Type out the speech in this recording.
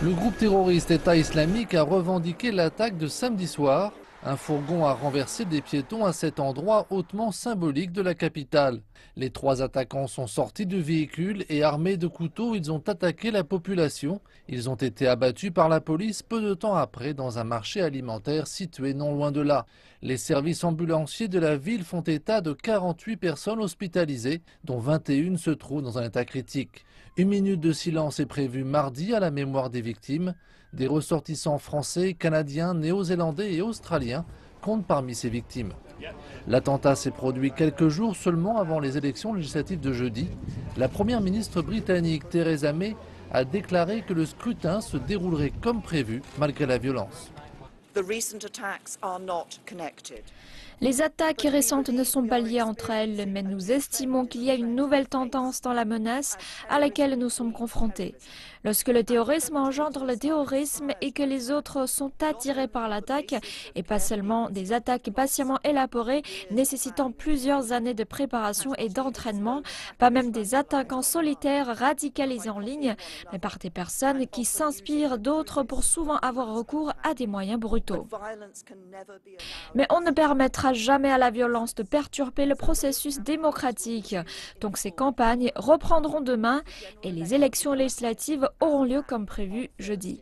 Le groupe terroriste État islamique a revendiqué l'attaque de samedi soir. Un fourgon a renversé des piétons à cet endroit hautement symbolique de la capitale. Les trois attaquants sont sortis du véhicule et armés de couteaux, ils ont attaqué la population. Ils ont été abattus par la police peu de temps après dans un marché alimentaire situé non loin de là. Les services ambulanciers de la ville font état de 48 personnes hospitalisées, dont 21 se trouvent dans un état critique. Une minute de silence est prévue mardi à la mémoire des victimes. Des ressortissants français, canadiens, néo-zélandais et australiens comptent parmi ces victimes. L'attentat s'est produit quelques jours seulement avant les élections législatives de jeudi. La première ministre britannique Theresa May a déclaré que le scrutin se déroulerait comme prévu malgré la violence. Les attaques récentes ne sont pas liées entre elles, mais nous estimons qu'il y a une nouvelle tendance dans la menace à laquelle nous sommes confrontés. Lorsque le terrorisme engendre le terrorisme et que les autres sont attirés par l'attaque, et pas seulement des attaques patiemment élaborées nécessitant plusieurs années de préparation et d'entraînement, pas même des attaquants solitaires radicalisés en ligne, mais par des personnes qui s'inspirent d'autres pour souvent avoir recours à des moyens brutaux. Mais on ne permettra jamais à la violence de perturber le processus démocratique. Donc ces campagnes reprendront demain et les élections législatives auront lieu comme prévu jeudi.